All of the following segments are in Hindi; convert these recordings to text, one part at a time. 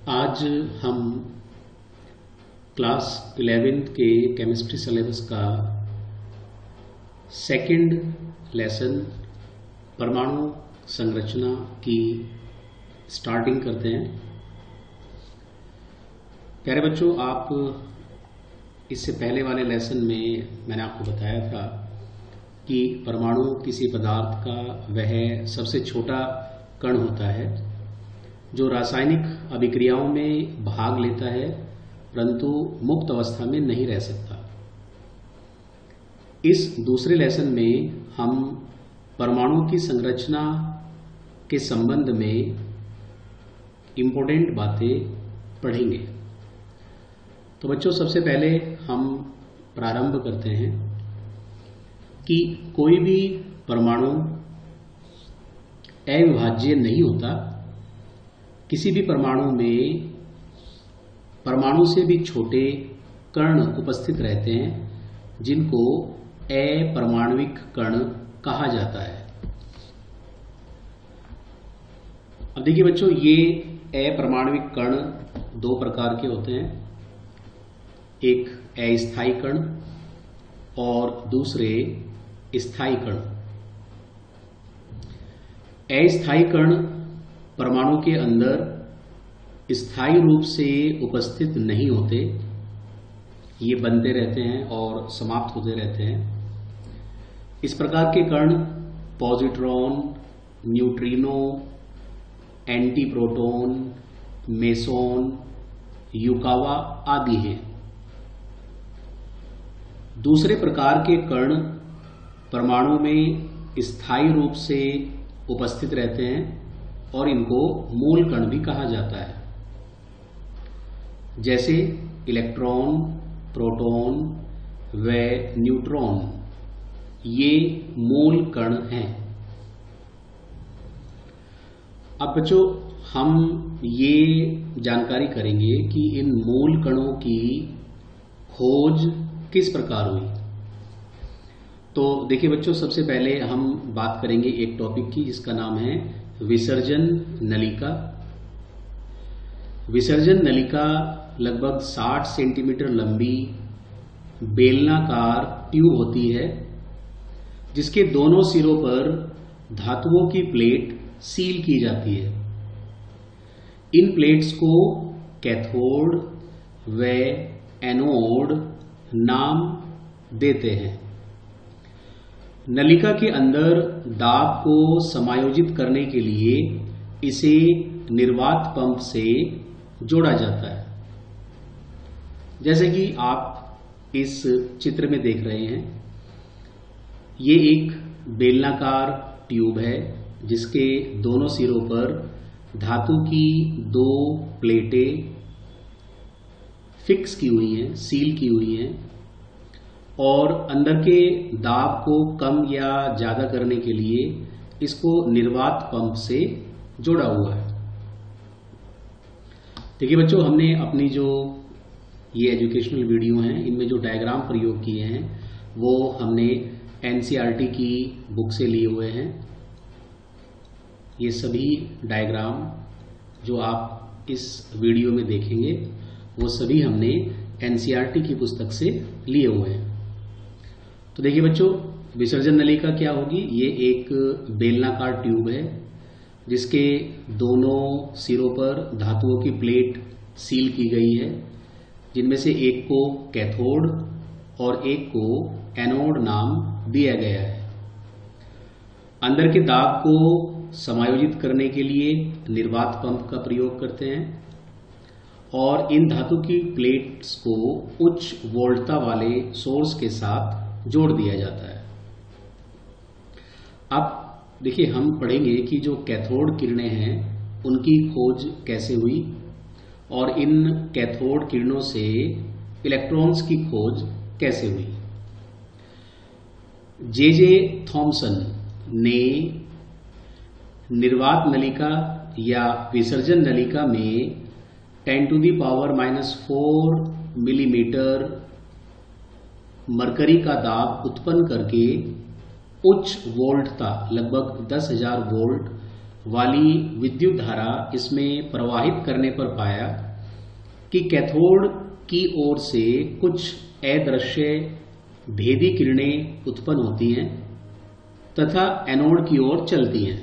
आज हम क्लास 11th के केमिस्ट्री सिलेबस का सेकंड लेसन परमाणु संरचना की स्टार्टिंग करते हैं। प्यारे बच्चों, आप इससे पहले वाले लेसन में मैंने आपको बताया था कि परमाणु किसी पदार्थ का वह सबसे छोटा कण होता है जो रासायनिक अभिक्रियाओं में भाग लेता है परंतु मुक्त अवस्था में नहीं रह सकता। इस दूसरे लेसन में हम परमाणु की संरचना के संबंध में इम्पोर्टेंट बातें पढ़ेंगे। तो बच्चों, सबसे पहले हम प्रारंभ करते हैं कि कोई भी परमाणु अविभाज्य नहीं होता। किसी भी परमाणु में परमाणु से भी छोटे कण उपस्थित रहते हैं जिनको अपरमाणविक कण कहा जाता है। अब देखिए बच्चों, ये अपरमाणविक कण दो प्रकार के होते हैं, एक अस्थायी कण और दूसरे स्थायी कण। अस्थायी कण परमाणु के अंदर स्थायी रूप से उपस्थित नहीं होते, ये बनते रहते हैं और समाप्त होते रहते हैं। इस प्रकार के कण पॉजिट्रॉन, न्यूट्रिनो, एंटीप्रोटॉन, मेसॉन, युकावा आदि हैं। दूसरे प्रकार के कण परमाणु में स्थायी रूप से उपस्थित रहते हैं और इनको मूल कण भी कहा जाता है, जैसे इलेक्ट्रॉन, प्रोटॉन व न्यूट्रॉन, ये मूल कण हैं। अब बच्चों, हम ये जानकारी करेंगे कि इन मूल कणों की खोज किस प्रकार हुई। तो देखिए बच्चों, सबसे पहले हम बात करेंगे एक टॉपिक की जिसका नाम है विसर्जन नलिका। विसर्जन नलिका लगभग 60 सेंटीमीटर लंबी बेलनाकार ट्यूब होती है जिसके दोनों सिरों पर धातुओं की प्लेट सील की जाती है। इन प्लेट्स को कैथोड व एनोड नाम देते हैं। नलिका के अंदर दाब को समायोजित करने के लिए इसे निर्वात पंप से जोड़ा जाता है, जैसे कि आप इस चित्र में देख रहे हैं। ये एक बेलनाकार ट्यूब है जिसके दोनों सिरों पर धातु की दो प्लेटें फिक्स की हुई हैं, सील की हुई हैं और अंदर के दाब को कम या ज़्यादा करने के लिए इसको निर्वात पंप से जोड़ा हुआ है। देखिए बच्चों, हमने अपनी जो ये एजुकेशनल वीडियो हैं इनमें जो डायग्राम प्रयोग किए हैं वो हमने एनसीईआरटी की बुक से लिए हुए हैं। ये सभी डायग्राम जो आप इस वीडियो में देखेंगे वो सभी हमने एनसीईआरटी की पुस्तक से लिए हुए हैं। तो देखिए बच्चों, विसर्जन नलिका क्या होगी। ये एक बेलनाकार ट्यूब है जिसके दोनों सिरों पर धातुओं की प्लेट सील की गई है, जिनमें से एक को कैथोड और एक को एनोड नाम दिया गया है। अंदर के दाब को समायोजित करने के लिए निर्वात पंप का प्रयोग करते हैं और इन धातु की प्लेट्स को उच्च वोल्टता वाले सोर्स के साथ जोड़ दिया जाता है। अब देखिए, हम पढ़ेंगे कि जो कैथोड किरणें हैं उनकी खोज कैसे हुई और इन कैथोड किरणों से इलेक्ट्रॉन्स की खोज कैसे हुई। जे थॉमसन ने निर्वात नलिका या विसर्जन नलिका में 10⁻⁻⁴ मिलीमीटर मरकरी का दाब उत्पन्न करके उच्च वोल्टता लगभग 10,000 वोल्ट वाली विद्युत धारा इसमें प्रवाहित करने पर पाया कि कैथोड की ओर से कुछ अदृश्य भेदी किरणें उत्पन्न होती हैं तथा एनोड की ओर चलती हैं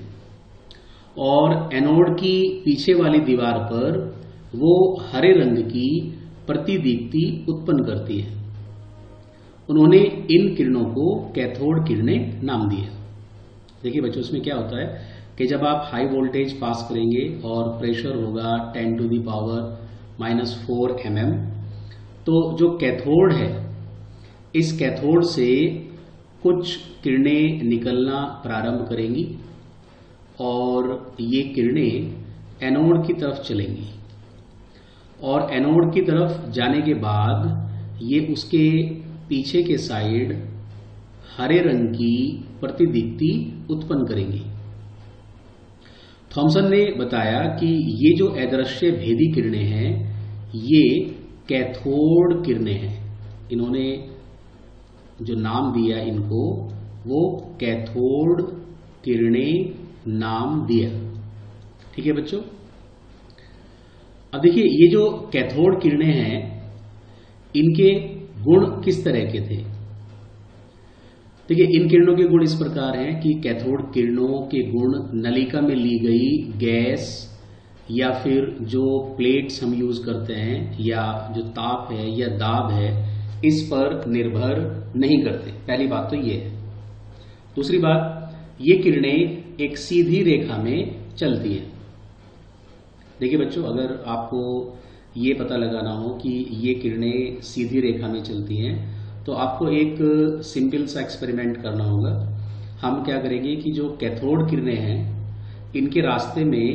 और एनोड की पीछे वाली दीवार पर वो हरे रंग की प्रतिदीप्ति उत्पन्न करती है। उन्होंने इन किरणों को कैथोड किरणें नाम दिया। देखिए बच्चों, इसमें क्या होता है कि जब आप हाई वोल्टेज पास करेंगे और प्रेशर होगा 10⁻⁻⁴ mm, तो जो कैथोड है, इस कैथोड से कुछ किरणें निकलना प्रारंभ करेंगी और ये किरणें एनोड की तरफ चलेंगी और एनोड की तरफ जाने के बाद ये उसके पीछे के साइड हरे रंग की प्रतिदीप्ति उत्पन्न करेंगी। थॉमसन ने बताया कि ये जो अदृश्य भेदी किरणें हैं ये कैथोड किरणें हैं। इन्होंने जो नाम दिया इनको, वो कैथोड किरणें नाम दिया। ठीक है बच्चों। अब देखिए, ये जो कैथोड किरणें हैं इनके गुण किस तरह के थे। देखिए, इन किरणों के गुण इस प्रकार हैं कि कैथोड किरणों के गुण नलिका में ली गई गैस या फिर जो प्लेट्स हम यूज करते हैं या जो ताप है या दाब है, इस पर निर्भर नहीं करते। पहली बात तो ये है। दूसरी बात, ये किरणें एक सीधी रेखा में चलती हैं। देखिए बच्चों, अगर आपको ये पता लगाना हो कि ये किरणें सीधी रेखा में चलती हैं तो आपको एक सिंपल सा एक्सपेरिमेंट करना होगा। हम क्या करेंगे कि जो कैथोड किरणें हैं इनके रास्ते में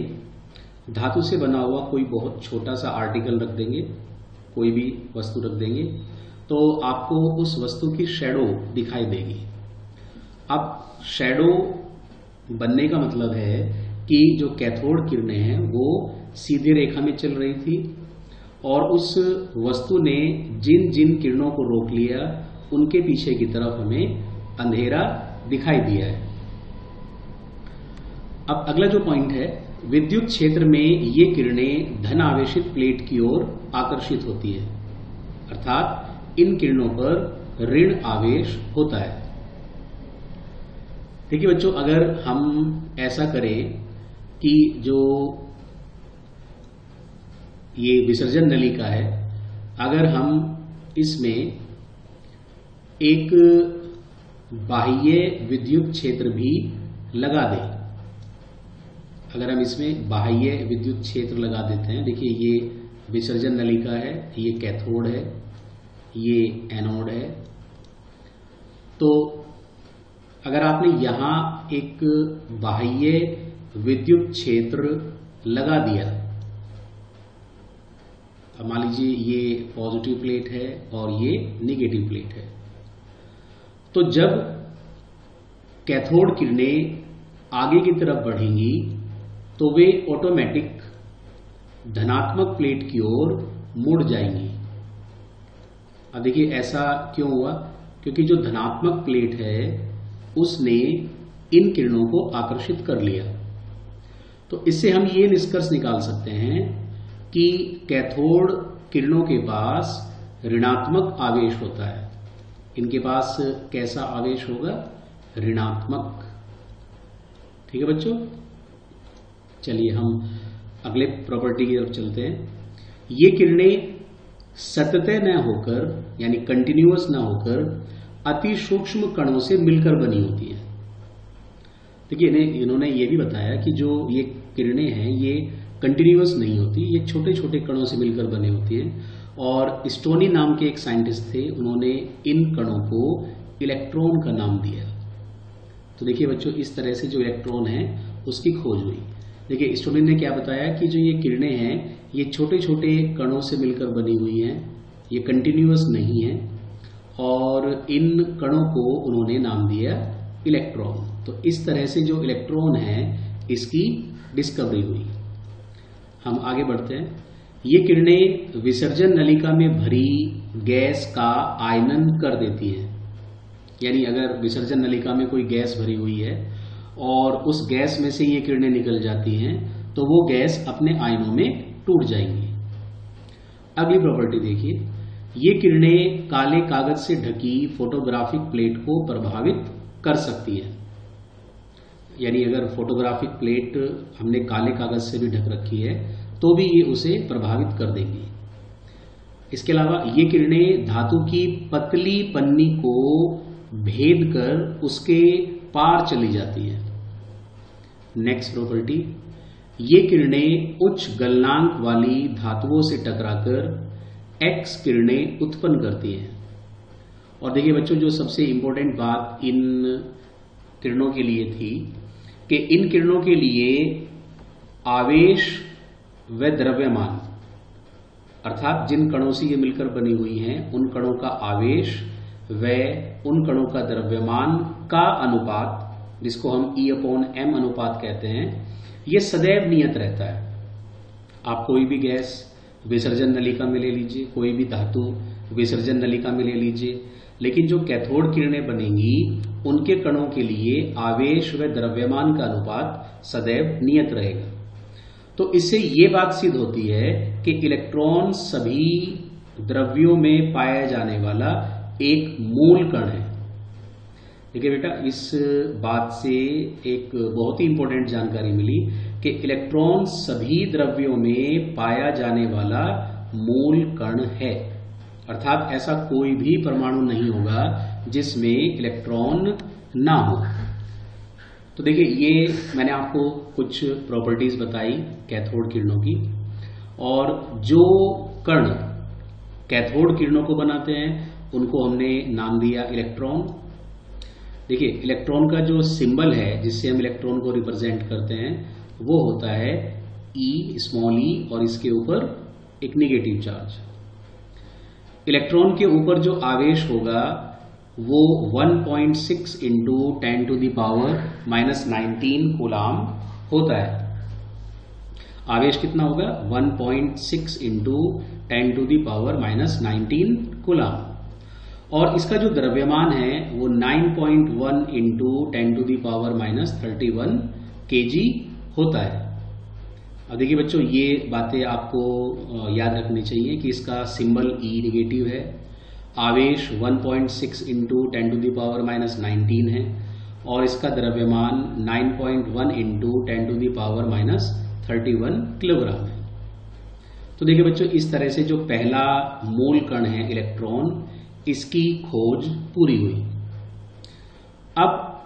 धातु से बना हुआ कोई बहुत छोटा सा आर्टिकल रख देंगे, कोई भी वस्तु रख देंगे, तो आपको उस वस्तु की शैडो दिखाई देगी। अब शैडो बनने का मतलब है कि जो कैथोड किरणें हैं वो सीधी रेखा में चल रही थी और उस वस्तु ने जिन जिन किरणों को रोक लिया उनके पीछे की तरफ हमें अंधेरा दिखाई दिया है। अब अगला जो पॉइंट है, विद्युत क्षेत्र में ये किरणें धन आवेशित प्लेट की ओर आकर्षित होती है, अर्थात इन किरणों पर ऋण आवेश होता है। देखिए बच्चों, अगर हम ऐसा करें कि जो ये विसर्जन नलिका है, अगर हम इसमें एक बाह्य विद्युत क्षेत्र भी लगा दें, अगर हम इसमें बाह्य विद्युत क्षेत्र लगा देते हैं, देखिए ये विसर्जन नलिका है, ये कैथोड है, ये एनोड है, तो अगर आपने यहां एक बाह्य विद्युत क्षेत्र लगा दिया, अब मान लीजिए ये पॉजिटिव प्लेट है और ये नेगेटिव प्लेट है, तो जब कैथोड किरणें आगे की तरफ बढ़ेंगी तो वे ऑटोमेटिक धनात्मक प्लेट की ओर मुड़ जाएंगी। अब देखिए ऐसा क्यों हुआ, क्योंकि जो धनात्मक प्लेट है उसने इन किरणों को आकर्षित कर लिया। तो इससे हम ये निष्कर्ष निकाल सकते हैं कि कैथोड किरणों के पास ऋणात्मक आवेश होता है। इनके पास कैसा आवेश होगा? ऋणात्मक। ठीक है बच्चों, चलिए हम अगले प्रॉपर्टी की तरफ चलते हैं। ये किरणें सतत न होकर यानी कंटिन्यूअस न होकर अति सूक्ष्म कणों से मिलकर बनी होती है। देखिए इन्होंने ये भी बताया कि जो ये किरणें हैं ये कंटिन्यूअस नहीं होती, ये छोटे छोटे कणों से मिलकर बनी होती हैं। और स्टोनी नाम के एक साइंटिस्ट थे, उन्होंने इन कणों को इलेक्ट्रॉन का नाम दिया। तो देखिए बच्चों, इस तरह से जो इलेक्ट्रॉन है उसकी खोज हुई। देखिए स्टोनी ने क्या बताया कि जो ये किरणें हैं ये छोटे छोटे कणों से मिलकर बनी हुई हैं, ये कंटिन्यूअस नहीं है, और इन कणों को उन्होंने नाम दिया इलेक्ट्रॉन। तो इस तरह से जो इलेक्ट्रॉन है इसकी डिस्कवरी हुई। हम आगे बढ़ते हैं। ये किरणें विसर्जन नलिका में भरी गैस का आयनन कर देती हैं। यानी अगर विसर्जन नलिका में कोई गैस भरी हुई है और उस गैस में से ये किरणें निकल जाती हैं तो वो गैस अपने आयनों में टूट जाएंगी। अगली प्रॉपर्टी देखिए, ये किरणें काले कागज से ढकी फोटोग्राफिक प्लेट को प्रभावित कर सकती हैं। यानी अगर फोटोग्राफिक प्लेट हमने काले कागज से भी ढक रखी है तो भी ये उसे प्रभावित कर देंगी। इसके अलावा ये किरणें धातु की पतली पन्नी को भेद कर उसके पार चली जाती हैं। नेक्स्ट प्रॉपर्टी, ये किरणें उच्च गलनांक वाली धातुओं से टकराकर एक्स किरणें उत्पन्न करती हैं। और देखिए बच्चों, जो सबसे इंपॉर्टेंट बात इन किरणों के लिए थी कि इन किरणों के लिए आवेश व द्रव्यमान, अर्थात जिन कणों से ये मिलकर बनी हुई हैं उन कणों का आवेश व उन कणों का द्रव्यमान का अनुपात, जिसको हम E/m अनुपात कहते हैं, ये सदैव नियत रहता है। आप कोई भी गैस विसर्जन नलिका में ले लीजिए, कोई भी धातु विसर्जन नलिका में ले लीजिए, लेकिन जो कैथोड किरणें बनेंगी उनके कणों के लिए आवेश व द्रव्यमान का अनुपात सदैव नियत रहेगा। तो इससे ये बात सिद्ध होती है कि इलेक्ट्रॉन सभी द्रव्यों में पाया जाने वाला एक मूल कण है। देखिए बेटा, इस बात से एक बहुत ही इंपॉर्टेंट जानकारी मिली कि इलेक्ट्रॉन सभी द्रव्यों में पाया जाने वाला मूल कण है, अर्थात ऐसा कोई भी परमाणु नहीं होगा जिसमें इलेक्ट्रॉन ना हो। तो देखिए, ये मैंने आपको कुछ प्रॉपर्टीज बताई कैथोड किरणों की, और जो कण कैथोड किरणों को बनाते हैं उनको हमने नाम दिया इलेक्ट्रॉन। देखिए, इलेक्ट्रॉन का जो सिंबल है जिससे हम इलेक्ट्रॉन को रिप्रेजेंट करते हैं वो होता है E, स्मॉल e, और इसके ऊपर एक नेगेटिव चार्ज। इलेक्ट्रॉन के ऊपर जो आवेश होगा वो 1.6 इंटू 10⁻⁻19 कूलाम होता है। आवेश कितना होगा? 1.6 इंटू 10⁻⁻19 कूलाम। और इसका जो द्रव्यमान है वो 9.1 इंटू 10⁻31 kg होता है। अब देखिए बच्चों, ये बातें आपको याद रखनी चाहिए कि इसका सिंबल E नेगेटिव है, आवेश 1.6 इंटू 10⁻⁻19 है, और इसका द्रव्यमान 9.1 इंटू 10⁻31 किलोग्राम है। तो देखिए बच्चों, इस तरह से जो पहला मूल कण है इलेक्ट्रॉन, इसकी खोज पूरी हुई। अब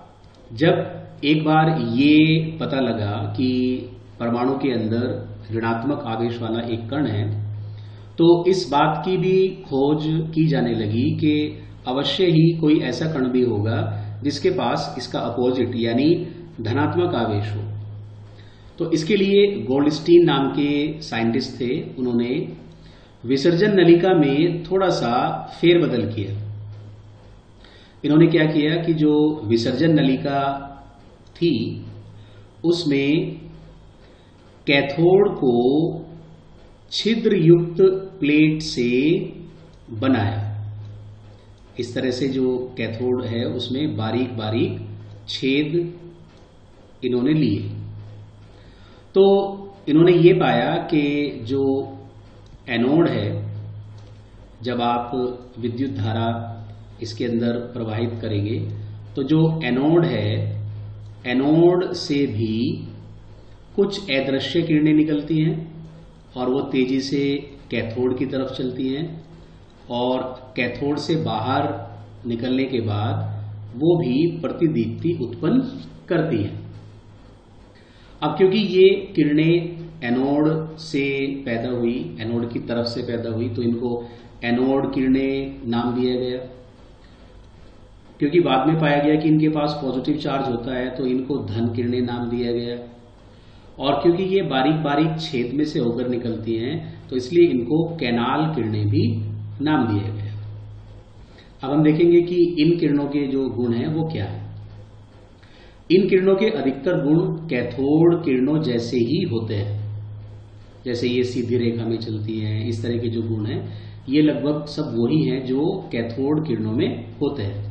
जब एक बार ये पता लगा कि परमाणु के अंदर ऋणात्मक आवेश वाला एक कण है, तो इस बात की भी खोज की जाने लगी कि अवश्य ही कोई ऐसा कण भी होगा जिसके पास इसका अपोजिट यानी धनात्मक आवेश हो। तो इसके लिए गोल्डस्टीन नाम के साइंटिस्ट थे, उन्होंने विसर्जन नलिका में थोड़ा सा फेरबदल किया। इन्होंने क्या किया कि जो विसर्जन नलिका थी उसमें कैथोड को छिद्र युक्त प्लेट से बनाया। इस तरह से जो कैथोड है उसमें बारीक बारीक छेद इन्होंने लिए। तो इन्होंने ये पाया कि जो एनोड है, जब आप विद्युत धारा इसके अंदर प्रवाहित करेंगे तो जो एनोड है, एनोड से भी कुछ अदृश्य किरणें निकलती हैं और वो तेजी से कैथोड की तरफ चलती हैं, और कैथोड से बाहर निकलने के बाद वो भी प्रतिदीप्ति उत्पन्न करती हैं। अब क्योंकि ये किरणें एनोड से पैदा हुई, एनोड की तरफ से पैदा हुई, तो इनको एनोड किरणें नाम दिया गया। क्योंकि बाद में पाया गया कि इनके पास पॉजिटिव चार्ज होता है तो इनको धन किरणें नाम दिया गया, और क्योंकि ये बारीक बारीक छेद में से होकर निकलती हैं तो इसलिए इनको कैनाल किरणें भी नाम दिया गया। अब हम देखेंगे कि इन किरणों के जो गुण हैं वो क्या है। इन किरणों के अधिकतर गुण कैथोड किरणों जैसे ही होते हैं, जैसे ये सीधी रेखा में चलती हैं, इस तरह के जो गुण हैं ये लगभग सब वही हैं जो कैथोड किरणों में होते हैं।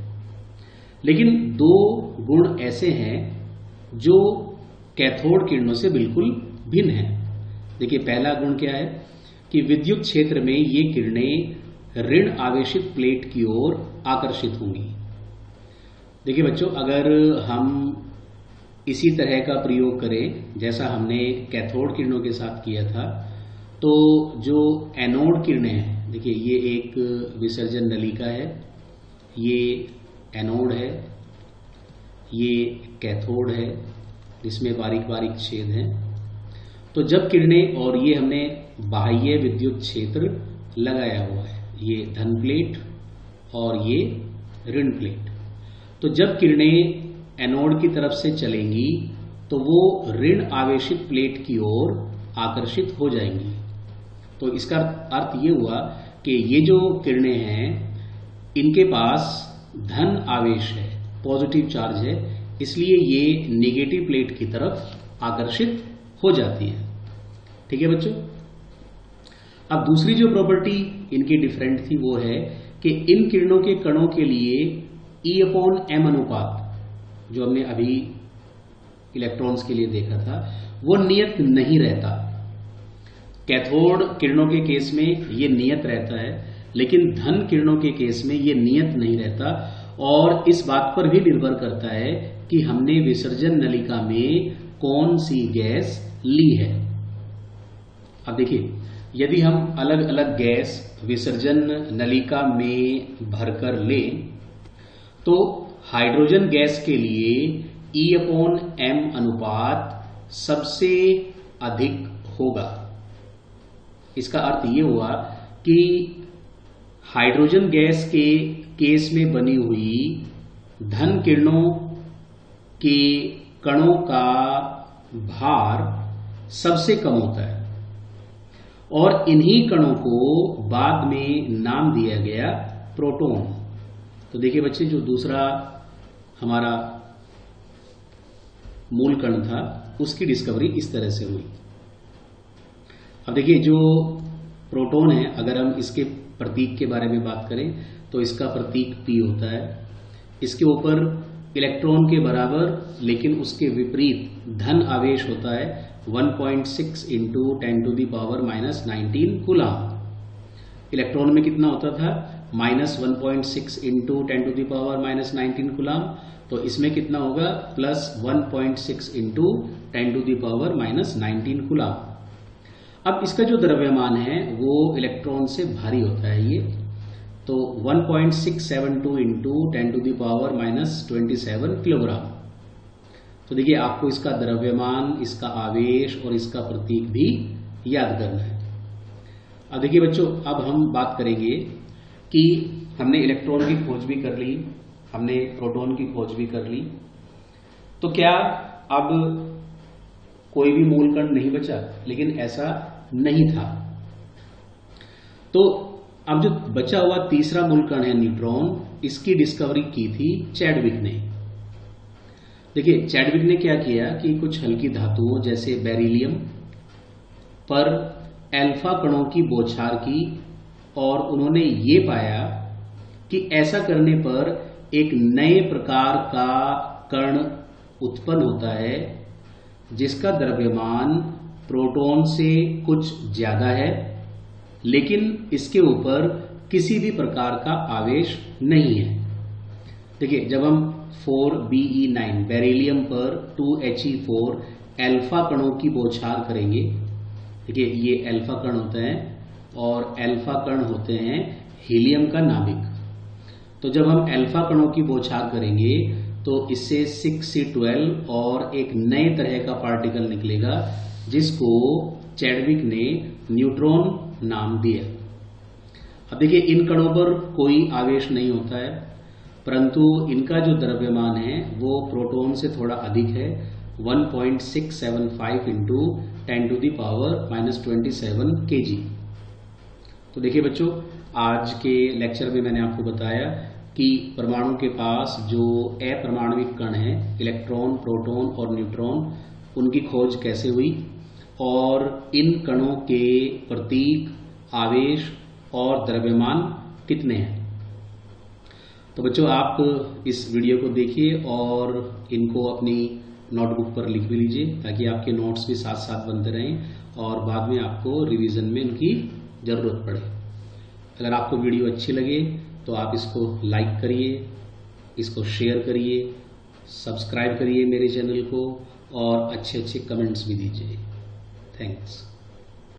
लेकिन दो गुण ऐसे हैं जो कैथोड किरणों से बिल्कुल भिन्न है। देखिए पहला गुण क्या है कि विद्युत क्षेत्र में ये किरणें ऋण आवेशित प्लेट की ओर आकर्षित होंगी। देखिए बच्चों, अगर हम इसी तरह का प्रयोग करें जैसा हमने कैथोड किरणों के साथ किया था, तो जो एनोड किरणें हैं, देखिए ये एक विसर्जन नलिका है, ये एनोड है, ये कैथोड है जिसमें बारीक बारीक छेद हैं। तो जब किरणें, और ये हमने बाह्य विद्युत क्षेत्र लगाया हुआ है, ये धन प्लेट और ये ऋण प्लेट। तो जब किरणें एनोड की तरफ से चलेंगी तो वो ऋण आवेशित प्लेट की ओर आकर्षित हो जाएंगी। तो इसका अर्थ ये हुआ कि ये जो किरणें हैं इनके पास धन आवेश है, पॉजिटिव चार्ज है, इसलिए ये नेगेटिव प्लेट की तरफ आकर्षित हो जाती है। ठीक है बच्चों। अब दूसरी जो प्रॉपर्टी इनकी डिफरेंट थी वो है कि इन किरणों के कणों के लिए E/m अनुपात, जो हमने अभी इलेक्ट्रॉन्स के लिए देखा था, वो नियत नहीं रहता। कैथोड किरणों के केस में ये नियत रहता है, लेकिन धन किरणों के केस में ये नियत नहीं रहता, और इस बात पर भी निर्भर करता है कि हमने विसर्जन नलिका में कौन सी गैस ली है। अब देखिए, यदि हम अलग अलग गैस विसर्जन नलिका में भरकर लें तो हाइड्रोजन गैस के लिए E/m अनुपात सबसे अधिक होगा। इसका अर्थ ये हुआ कि हाइड्रोजन गैस के केस में बनी हुई धन किरणों के कणों का भार सबसे कम होता है, और इन्हीं कणों को बाद में नाम दिया गया प्रोटॉन। तो देखिए बच्चे, जो दूसरा हमारा मूल कण था उसकी डिस्कवरी इस तरह से हुई। अब देखिए, जो प्रोटॉन है, अगर हम इसके प्रतीक के बारे में बात करें तो इसका प्रतीक P होता है। इसके ऊपर इलेक्ट्रॉन के बराबर लेकिन उसके विपरीत धन आवेश होता है 1.6 × 10⁻⁻19 कूलाम। इलेक्ट्रॉन में कितना होता था? -1.6 × 10⁻⁻19 कूलाम। तो इसमें कितना होगा? +1.6 × 10⁻⁻19 कूलाम। अब इसका जो द्रव्यमान है वो इलेक्ट्रॉन से भारी होता है ये, तो 1.672 × 10⁻⁻27 किलोग्राम। तो देखिए, आपको इसका द्रव्यमान, इसका आवेश और इसका प्रतीक भी याद करना है। अब देखिए बच्चों, अब हम बात करेंगे कि हमने इलेक्ट्रॉन की खोज भी कर ली, हमने प्रोटॉन की खोज भी कर ली, तो क्या अब कोई भी मूल कण नहीं बचा? लेकिन ऐसा नहीं था। तो अब जो बचा हुआ तीसरा मूल कण है न्यूट्रॉन, इसकी डिस्कवरी की थी चैडविक ने। देखिए, चैडविक ने क्या किया कि कुछ हल्की धातुओं जैसे बेरिलियम पर अल्फा कणों की बौछार की, और उन्होंने ये पाया कि ऐसा करने पर एक नए प्रकार का कण उत्पन्न होता है जिसका द्रव्यमान प्रोटॉन से कुछ ज्यादा है, लेकिन इसके ऊपर किसी भी प्रकार का आवेश नहीं है। देखिए, जब हम 4Be9 बेरिलियम पर 2He4 अल्फा कणों की बौछार करेंगे, देखिए ये अल्फा कण होते हैं और अल्फा कण होते हैं हीलियम का नाभिक। तो जब हम अल्फा कणों की बौछार करेंगे तो इससे 6C12 और एक नए तरह का पार्टिकल निकलेगा जिसको चैडविक ने न्यूट्रॉन नाम दिया। अब देखिए, इन कणों पर कोई आवेश नहीं होता है, परंतु इनका जो द्रव्यमान है वो प्रोटॉन से थोड़ा अधिक है, 1.675 × 10⁻⁻27 kg। तो देखिए बच्चों, आज के लेक्चर में मैंने आपको बताया कि परमाणु के पास जो अपर्माणविक कण हैं, इलेक्ट्रॉन, प्रोटॉन और न्यूट्रॉन, उनकी खोज कैसे हुई और इन कणों के प्रतीक, आवेश और द्रव्यमान कितने हैं। तो बच्चों, आप इस वीडियो को देखिए और इनको अपनी नोटबुक पर लिख भी लीजिए ताकि आपके नोट्स भी साथ साथ बनते रहें और बाद में आपको रिवीजन में उनकी ज़रूरत पड़े। अगर आपको वीडियो अच्छी लगे तो आप इसको लाइक करिए, इसको शेयर करिए, सब्सक्राइब करिए मेरे चैनल को और अच्छे अच्छे कमेंट्स भी दीजिए। थैंक्स।